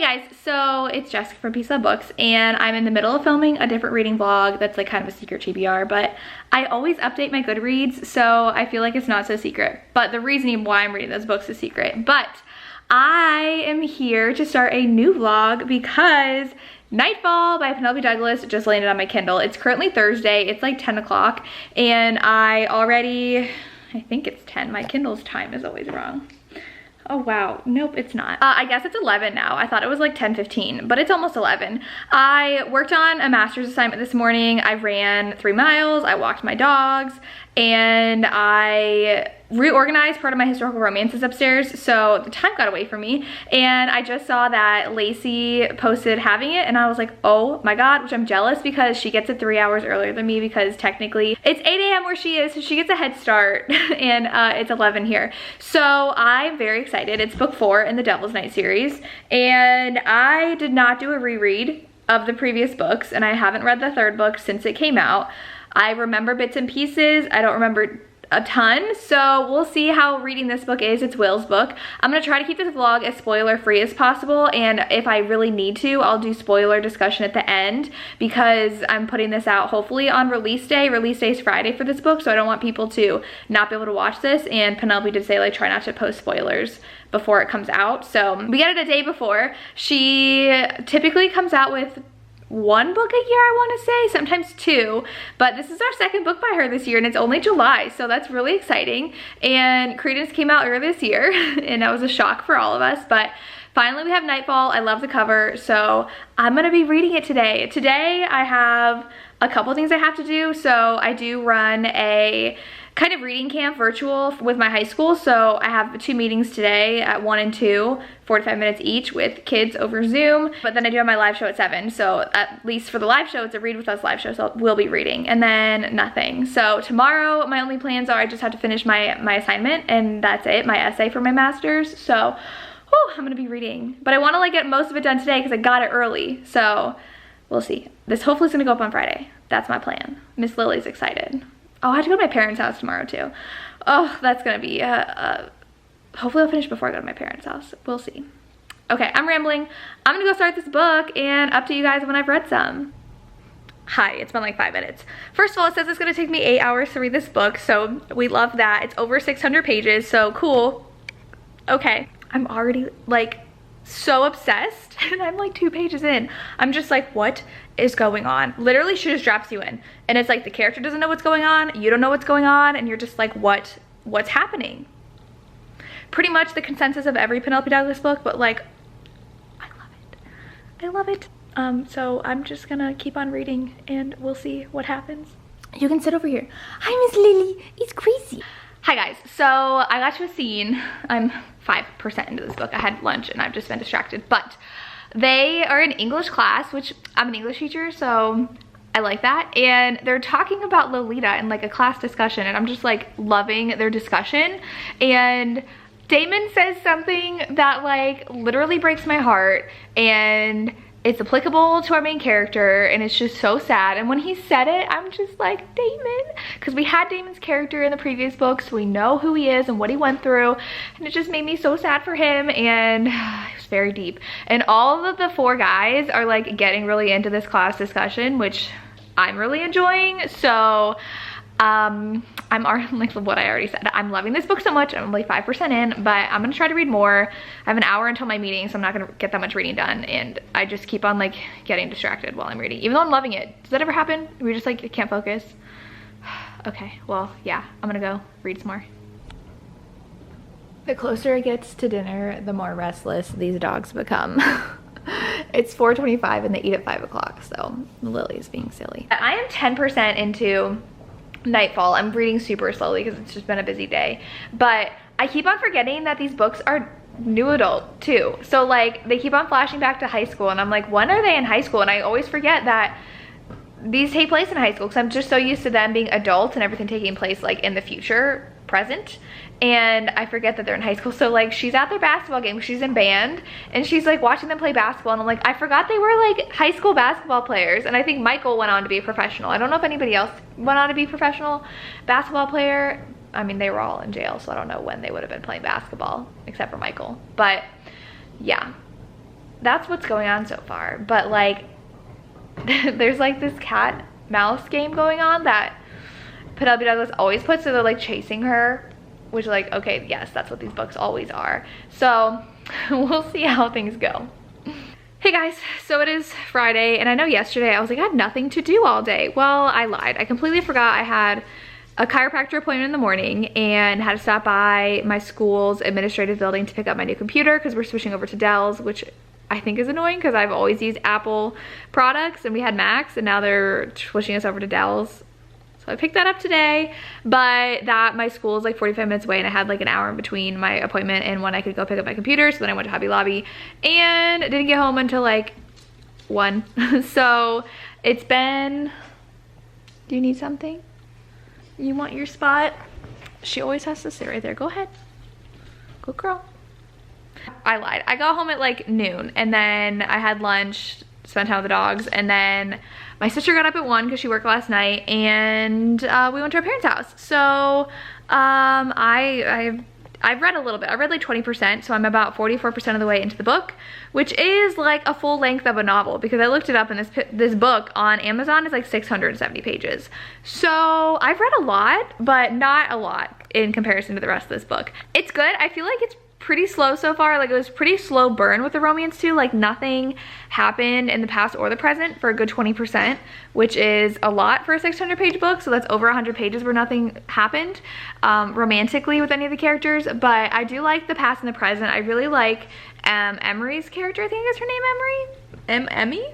Guys, so it's Jessica from Peace Love Books, and I'm in the middle of filming a different reading vlog that's like kind of a secret TBR, but I always update my Goodreads, so I feel like it's not so secret. But the reasoning why I'm reading those books is secret. But I am here to start a new vlog because Nightfall by Penelope Douglas just landed on my Kindle. It's currently Thursday, it's like 10 o'clock, and I think it's 10. My Kindle's time is always wrong. Oh wow, nope, it's not. I guess it's 11 now. I thought it was like 10:15, but it's almost 11. I worked on a master's assignment this morning. I ran 3 miles, I walked my dogs, and I reorganized part of my historical romances upstairs, so the time got away from me. And I just saw that Lacey posted having it, and I was like, oh my god, which I'm jealous because she gets it 3 hours earlier than me, because technically it's 8 a.m. where she is, so she gets a head start, and it's 11 here. So I'm very excited. It's book 4 in the Devil's Night series, and I did not do a reread of the previous books, and I haven't read the 3rd book since it came out. I remember bits and pieces. I don't remember a ton, so we'll see how reading this book is. It's Will's book. I'm gonna try to keep this vlog as spoiler free as possible, and if I really need to, I'll do spoiler discussion at the end, because I'm putting this out hopefully on release day. Release day is Friday for this book, so I don't want people to not be able to watch this, and Penelope did say like try not to post spoilers before it comes out, so we get it a day before. She typically comes out with 1 book a year, I want to say, sometimes 2, but this is our 2nd book by her this year, and it's only July, so that's really exciting. And Credence came out earlier this year, and that was a shock for all of us, but finally we have Nightfall. I love the cover, so I'm gonna be reading it today. Today I have a couple things I have to do. So I do run a kind of reading camp virtual with my high school, so I have 2 meetings today at 1 and 2, 45 minutes each with kids over Zoom, but then I do have my live show at 7, so at least for the live show, it's a Read With Us live show, so we'll be reading, and then nothing. So tomorrow, my only plans are I just have to finish my assignment, and that's it, my essay for my master's, so whew, I'm gonna be reading. But I wanna like get most of it done today because I got it early, so we'll see. This hopefully is gonna go up on Friday. That's my plan. Miss Lily's excited. Oh, I have to go to my parents' house tomorrow too. Oh, that's gonna be, hopefully I'll finish before I go to my parents' house. We'll see. Okay, I'm rambling. I'm gonna go start this book and up to you guys when I've read some. Hi, it's been like 5 minutes. First of all, it says it's gonna take me 8 hours to read this book, so we love that. It's over 600 pages, so cool. Okay, I'm already like so obsessed, and I'm like 2 pages in. I'm just like, what is going on? Literally, she just drops you in, and it's like the character doesn't know what's going on, you don't know what's going on, and you're just like, what's happening? Pretty much the consensus of every Penelope Douglas book, but like, I love it. I love it. So I'm just gonna keep on reading, and we'll see what happens. You can sit over here. Hi, Miss Lily. It's crazy. Hi guys, so I got to a scene. I'm 5% into this book. I had lunch and I've just been distracted, but they are in English class, which I'm an English teacher, so I like that. And they're talking about Lolita in like a class discussion, and I'm just like loving their discussion. And Damon says something that like literally breaks my heart, and it's applicable to our main character, and it's just so sad. And when he said it, I'm just like, Damon, because we had Damon's character in the previous books, so we know who he is and what he went through, and it just made me so sad for him, and it was very deep. And all of the 4 guys are like getting really into this class discussion, which I'm really enjoying. So I'm already, like what I already said, I'm loving this book so much. I'm only 5% in, but I'm gonna try to read more. I have an hour until my meeting, so I'm not gonna get that much reading done, and I just keep on like getting distracted while I'm reading, even though I'm loving it. Does that ever happen? We just like can't focus? Okay, well, yeah, I'm gonna go read some more. The closer it gets to dinner, the more restless these dogs become. It's 4:25 and they eat at 5 o'clock, so Lily's being silly. I am 10% into Nightfall. I'm reading super slowly because it's just been a busy day, but I keep on forgetting that these books are new adult too. So like they keep on flashing back to high school, and I'm like, when are they in high school? And I always forget that these take place in high school because I'm just so used to them being adults and everything taking place like in the future, present, and I forget that they're in high school. So like she's at their basketball game, she's in band, and she's like watching them play basketball, and I'm like, I forgot they were like high school basketball players. And I think Michael went on to be a professional. I don't know if anybody else went on to be a professional basketball player. I mean, they were all in jail, so I don't know when they would have been playing basketball except for Michael. But yeah, that's what's going on so far. But like, there's like this cat mouse game going on that Penelope Douglas always puts, so they're like chasing her, which like, okay, yes, that's what these books always are. So we'll see how things go. Hey guys, so it is Friday, and I know yesterday I was like, I had nothing to do all day. Well, I lied. I completely forgot I had a chiropractor appointment in the morning and had to stop by my school's administrative building to pick up my new computer because we're switching over to Dell's, which I think is annoying because I've always used Apple products and we had Macs, and now they're switching us over to Dell's. So I picked that up today, but my school is like 45 minutes away, and I had like an hour in between my appointment and when I could go pick up my computer. So then I went to Hobby Lobby and didn't get home until like 1. So it's been, do you need something? You want your spot? She always has to sit right there. Go ahead. Go girl. I lied. I got home at like noon, and then I had lunch, spent time with the dogs, and then my sister got up at 1 because she worked last night, and we went to our parents' house. So I've read a little bit. I read like 20%, so I'm about 44% of the way into the book, which is like a full length of a novel, because I looked it up, and this book on Amazon is like 670 pages. So I've read a lot, but not a lot in comparison to the rest of this book. It's good. I feel like it's pretty slow so far. Like, it was pretty slow burn with the romance too. Like, nothing happened in the past or the present for a good 20%, which is a lot for a 600-page book. So that's over 100 pages where nothing happened romantically with any of the characters. But I do like the past and the present. I really like Emery's character. I think is her name Emery? Emmy?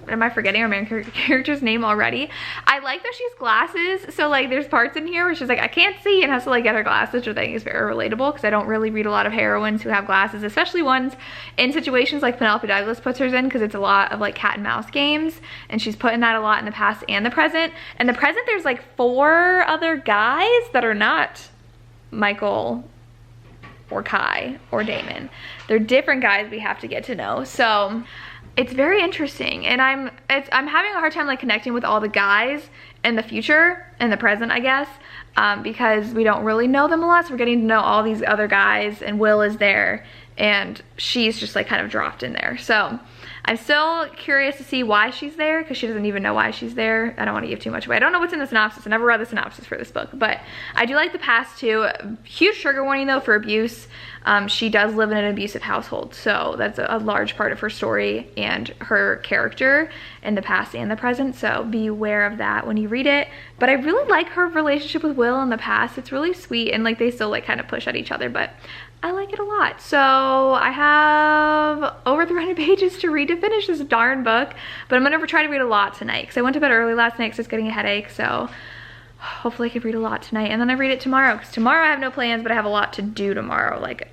Am I forgetting our main character's name already? I like that she has glasses, so like there's parts in here where she's like, I can't see, and has to like get her glasses, which I think is very relatable, because I don't really read a lot of heroines who have glasses, especially ones in situations like Penelope Douglas puts hers in, because it's a lot of like cat and mouse games, and she's putting that a lot in the past and the present. And the present, there's like 4 other guys that are not Michael or Kai or Damon. They're different guys we have to get to know. So it's very interesting, and I'm having a hard time like connecting with all the guys in the future and the present, I guess, because we don't really know them a lot. So we're getting to know all these other guys, and Will is there, and she's just like kind of dropped in there. So I'm still curious to see why she's there, because she doesn't even know why she's there. I don't want to give too much away. I don't know what's in the synopsis. I never read the synopsis for this book, but I do like the past too. Huge trigger warning though for abuse. She does live in an abusive household, so that's a large part of her story and her character in the past and the present, so be aware of that when you read it. But I really like her relationship with Will in the past. It's really sweet, and like they still like kind of push at each other, but I like it a lot. So I have over 300 pages to read to finish this darn book, but I'm gonna try to read a lot tonight, because I went to bed early last night because I was getting a headache. So hopefully I can read a lot tonight, and then I read it tomorrow, because tomorrow I have no plans, but I have a lot to do tomorrow, like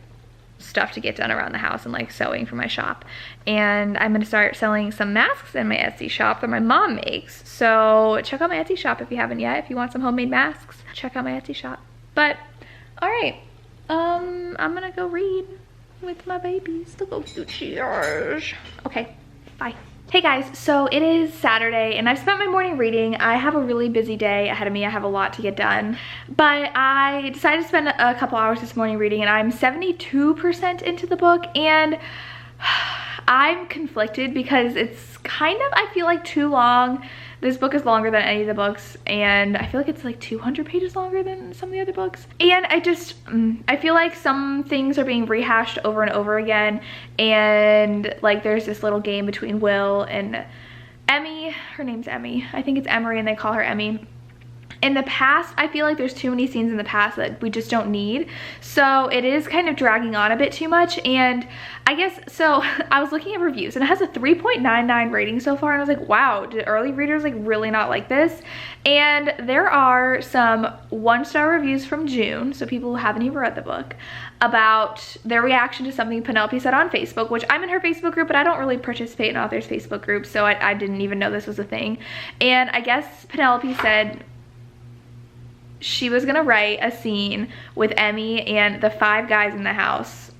stuff to get done around the house and like sewing for my shop. And I'm gonna start selling some masks in my Etsy shop that my mom makes. So check out my Etsy shop if you haven't yet. If you want some homemade masks, check out my Etsy shop. But all right, I'm gonna go read with my babies. Okay, bye. Hey guys, so it is Saturday, and I've spent my morning reading. I have a really busy day ahead of me. I have a lot to get done, but I decided to spend a couple hours this morning reading, and I'm 72% into the book, and I'm conflicted because it's kind of, I feel like, too long. This book is longer than any of the books, and I feel like it's like 200 pages longer than some of the other books. And I feel like some things are being rehashed over and over again, and like there's this little game between Will and Emmy. Her name's Emmy. I think it's Emery, and they call her Emmy. In the past, I feel like there's too many scenes in the past that we just don't need. So it is kind of dragging on a bit too much. And I guess, so I was looking at reviews, and it has a 3.99 rating so far. And I was like, wow, did early readers like really not like this? And there are some 1-star reviews from June, so people who haven't even read the book, about their reaction to something Penelope said on Facebook, which I'm in her Facebook group, but I don't really participate in authors' Facebook groups, so I didn't even know this was a thing. And I guess Penelope said she was gonna write a scene with Emmy and the 5 guys in the house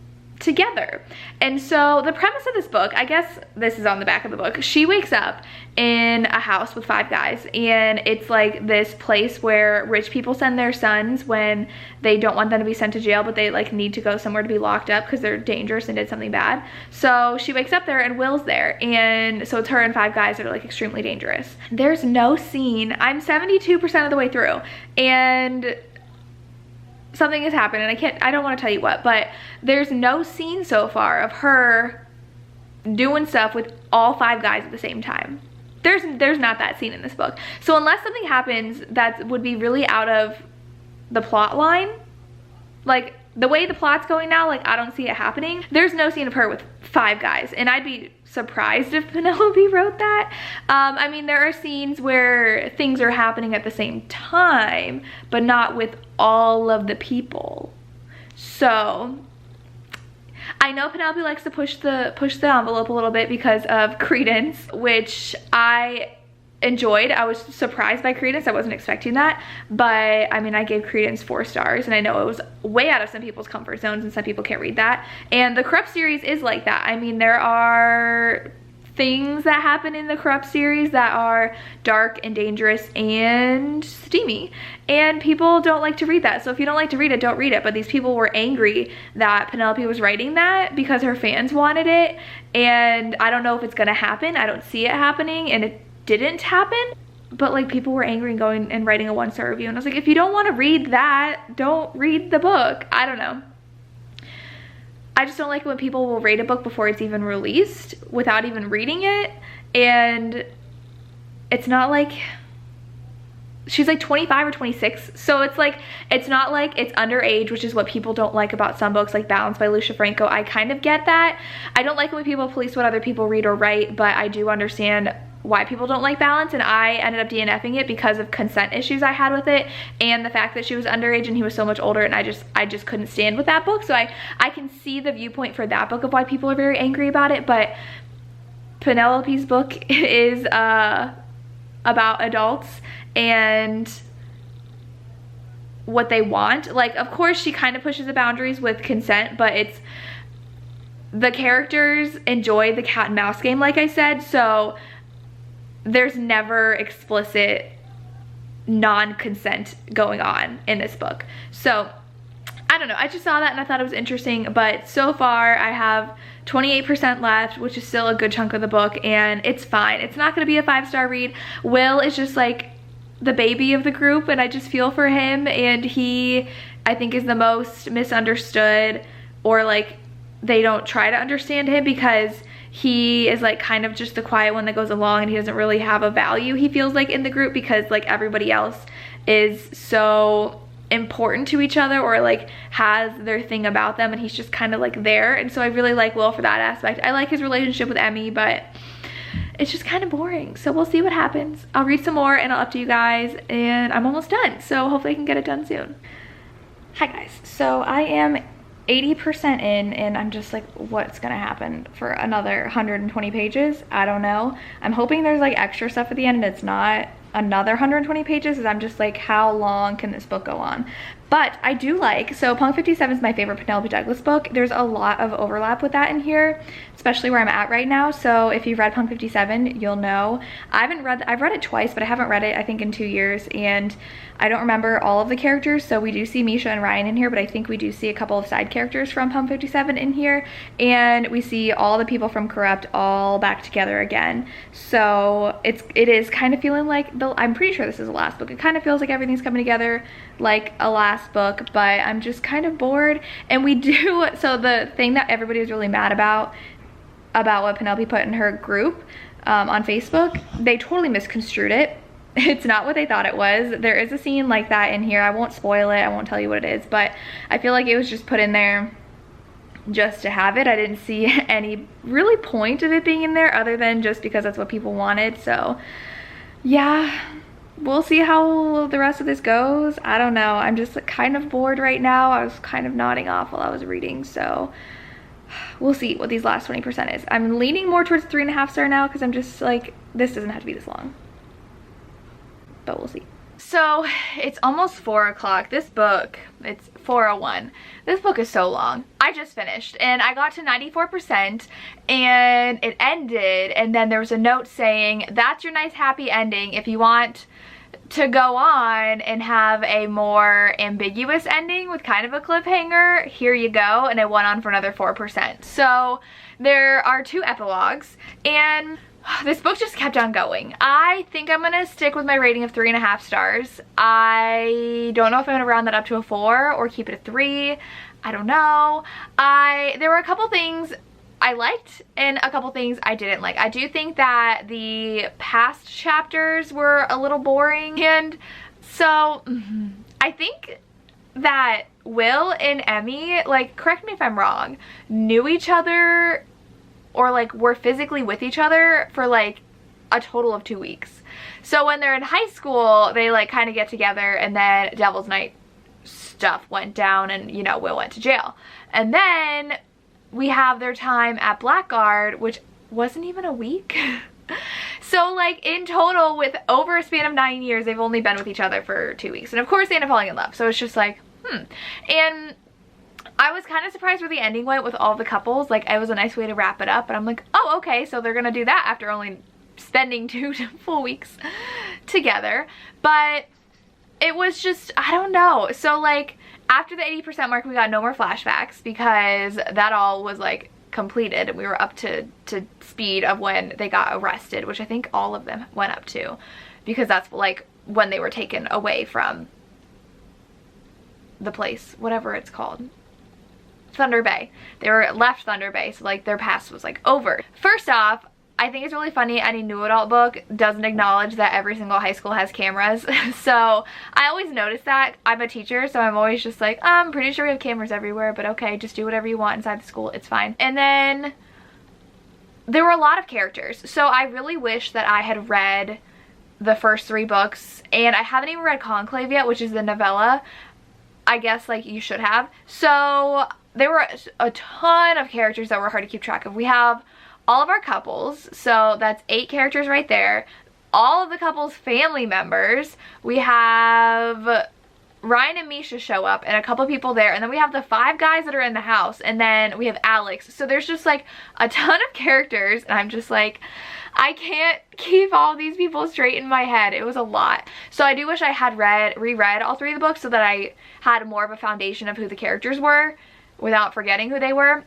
together. And so the premise of this book, I guess this is on the back of the book, she wakes up in a house with 5 guys, and it's like this place where rich people send their sons when they don't want them to be sent to jail, but they like need to go somewhere to be locked up because they're dangerous and did something bad. So she wakes up there and Will's there, and so it's her and 5 guys that are like extremely dangerous. There's no scene, I'm 72% of the way through, and something has happened, and I don't want to tell you what, but there's no scene so far of her doing stuff with all 5 guys at the same time. There's not that scene in this book. So unless something happens that would be really out of the plot line, like the way the plot's going now, like I don't see it happening. There's no scene of her with 5 guys, and I'd be surprised if Penelope wrote that. I mean, there are scenes where things are happening at the same time, but not with all of the people. So I know Penelope likes to push the envelope a little bit because of Credence, which I enjoyed. I was surprised by Credence. I wasn't expecting that, but I mean, I gave Credence 4 stars, and I know it was way out of some people's comfort zones and some people can't read that. And the Corrupt series is like that. I mean, there are things that happen in the Corrupt series that are dark and dangerous and steamy, and people don't like to read that. So if you don't like to read it, don't read it. But these people were angry that Penelope was writing that because her fans wanted it, and I don't know if it's gonna happen. I don't see it happening, and it didn't happen, but like people were angry and going and writing a 1-star review, and I was like, if you don't want to read that, don't read the book. I don't know. I just don't like when people will rate a book before it's even released without even reading it, and it's not like she's like 25 or 26, so it's like, it's not like it's underage, which is what people don't like about some books like Balance by Lucia Franco. I kind of get that. I don't like it when people police what other people read or write, but I do understand why people don't like Balance, and I ended up DNFing it because of consent issues I had with it, and the fact that she was underage and he was so much older, and I just couldn't stand with that book. So I can see the viewpoint for that book of why people are very angry about it, but Penelope's book is about adults and what they want. Like, of course she kind of pushes the boundaries with consent, but it's the characters enjoy the cat and mouse game, like I said, so there's never explicit non-consent going on in this book. So I don't know, I just saw that and I thought it was interesting, but so far I have 28% left, which is still a good chunk of the book, and it's fine. It's not going to be a 5-star read. Will is just like the baby of the group, and I just feel for him, and he, I think, is the most misunderstood, or like they don't try to understand him because he is like kind of just the quiet one that goes along, and he doesn't really have a value, he feels like, in the group, because like everybody else is so important to each other or like has their thing about them, and he's just kind of like there. And so I really like Will for that aspect. I like his relationship with Emmy, but it's just kind of boring. So we'll see what happens. I'll read some more and I'll update you guys, and I'm almost done, so hopefully I can get it done soon. Hi guys, so I am 80% in, and I'm just like, what's gonna happen for another 120 pages? I don't know. I'm hoping there's like extra stuff at the end and it's not another 120 pages, because I'm just like, how long can this book go on? But I do like, so Punk 57 is my favorite Penelope Douglas book. There's a lot of overlap with that in here, especially where I'm at right now. So if you've read Punk 57, you'll know. I've read it twice, but I haven't read it, I think, in 2 years, and I don't remember all of the characters. So we do see Misha and Ryan in here, but I think we do see a couple of side characters from Punk 57 in here, and we see all the people from Corrupt all back together again. So it is kind of feeling like, I'm pretty sure this is the last book. It kind of feels like everything's coming together like a last book, but I'm just kind of bored. And we do, so the thing that everybody was really mad about what Penelope put in her group on Facebook, they totally misconstrued it. It's not what they thought it was. There is a scene like that in here. I won't spoil it, I won't tell you what it is, but I feel like it was just put in there just to have it. I didn't see any really point of it being in there other than just because that's what people wanted. So yeah, we'll see how the rest of this goes. I don't know. I'm just like kind of bored right now. I was kind of nodding off while I was reading, so we'll see what these last 20% is. I'm leaning more towards 3.5 star now because I'm just like, this doesn't have to be this long, but we'll see. So it's almost 4 o'clock. This book, it's 4:01. This book is so long. I just finished and I got to 94% and it ended, and then there was a note saying that's your nice happy ending. If you want to go on and have a more ambiguous ending with kind of a cliffhanger, here you go. And it went on for another 4%. So there are 2 epilogues, and this book just kept on going. I think I'm gonna stick with my rating of 3.5 stars. I don't know if I'm gonna round that up to a 4 or keep it a 3. I don't know. There were a couple things I liked and a couple things I didn't like. I do think that the past chapters were a little boring, and so I think that Will and Emmy, like, correct me if I'm wrong, knew each other or like were physically with each other for like a total of 2 weeks. So when they're in high school, they like kind of get together, and then Devil's Night stuff went down and, you know, Will went to jail. And then we have their time at Blackguard, which wasn't even a week. So like in total, with over a span of 9 years, they've only been with each other for 2 weeks. And of course they end up falling in love. So it's just like, And I was kind of surprised where the ending went with all the couples. Like, it was a nice way to wrap it up. And I'm like, oh, okay, so they're gonna do that after only spending 2 full weeks together. But it was just, I don't know. So like, after the 80% mark, we got no more flashbacks because that all was like completed, and we were up to speed of when they got arrested, which I think all of them went up to, because that's like when they were taken away from the place, whatever it's called, Thunder Bay. They were left Thunder Bay, so like their past was like over. First off, I think it's really funny any new adult book doesn't acknowledge that every single high school has cameras. So I always notice that. I'm a teacher, so I'm always just like, I'm pretty sure we have cameras everywhere, but okay, just do whatever you want inside the school, it's fine. And then there were a lot of characters, so I really wish that I had read the first 3 books, and I haven't even read Conclave yet, which is the novella. I guess like you should have. So there were a ton of characters that were hard to keep track of. We have all of our couples, so that's 8 characters right there. All of the couples' family members. We have Ryan and Misha show up, and a couple people there, and then we have the 5 guys that are in the house, and then we have Alex. So there's just like a ton of characters, and I'm just like, I can't keep all these people straight in my head. It was a lot. So I do wish I had reread all 3 of the books so that I had more of a foundation of who the characters were without forgetting who they were.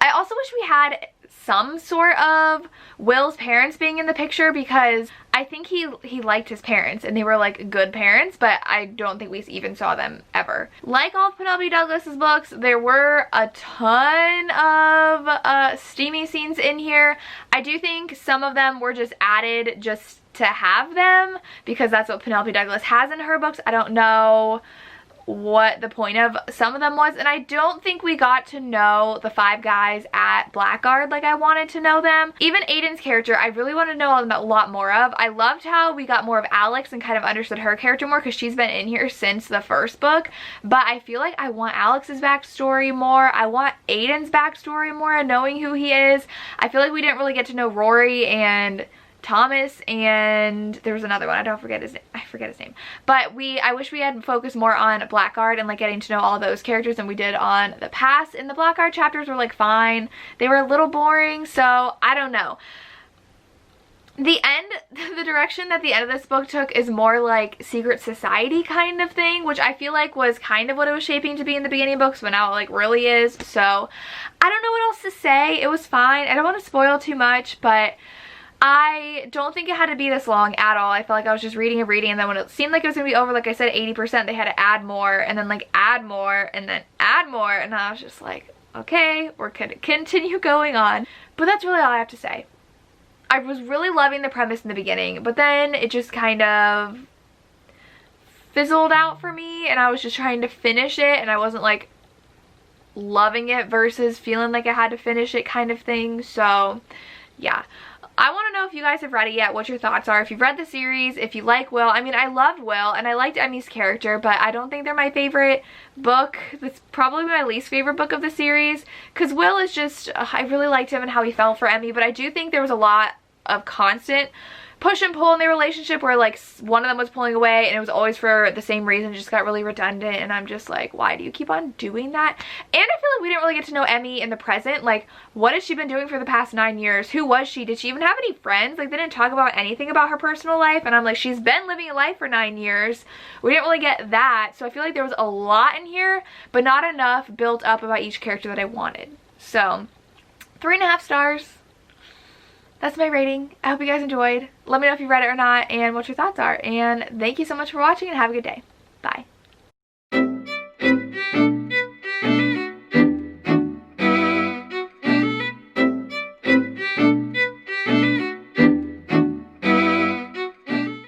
I also wish we had some sort of Will's parents being in the picture, because I think he liked his parents and they were like good parents, but I don't think we even saw them ever. Like all of Penelope Douglas's books, there were a ton of steamy scenes in here. I do think some of them were just added just to have them, because that's what Penelope Douglas has in her books. I don't know what the point of some of them was, and I don't think we got to know the 5 guys at Blackguard like I wanted to know them. Even Aiden's character, I really wanted to know a lot more of. I loved how we got more of Alex and kind of understood her character more, because she's been in here since the first book, but I feel like I want Alex's backstory more. I want Aiden's backstory more and knowing who he is. I feel like we didn't really get to know Rory and Thomas, and there was another one, I forget his name, but I wish we had focused more on Blackguard and like getting to know all those characters than we did on the past. And the Blackguard chapters were like fine, they were a little boring, so I don't know. The direction that the end of this book took is more like secret society kind of thing, which I feel like was kind of what it was shaping to be in the beginning books, but now it like really is. So I don't know what else to say. It was fine. I don't want to spoil too much, but I don't think it had to be this long at all. I felt like I was just reading and reading, and then when it seemed like it was gonna be over, like I said, 80%, they had to add more, and then like add more, and then add more, and I was just like, okay, we're gonna continue going on. But that's really all I have to say. I was really loving the premise in the beginning, but then it just kind of fizzled out for me, and I was just trying to finish it, and I wasn't like loving it versus feeling like I had to finish it kind of thing. So yeah, I want to know if you guys have read it yet, what your thoughts are. If you've read the series, if you like Will. I mean, I loved Will and I liked Emmy's character, but I don't think they're my favorite book. That's probably my least favorite book of the series, because Will is just, I really liked him and how he fell for Emmy, but I do think there was a lot of constant push and pull in their relationship where like one of them was pulling away and it was always for the same reason. It just got really redundant, and I'm just like, why do you keep on doing that? And I feel like we didn't really get to know Emmy in the present. Like, what has she been doing for the past 9 years? Who was she? Did she even have any friends? Like, they didn't talk about anything about her personal life, and I'm like, she's been living a life for 9 years. We didn't really get that, so I feel like there was a lot in here, but not enough built up about each character that I wanted. So 3.5 stars. That's my rating. I hope you guys enjoyed. Let me know if you read it or not and what your thoughts are. And thank you so much for watching, and have a good day. Bye.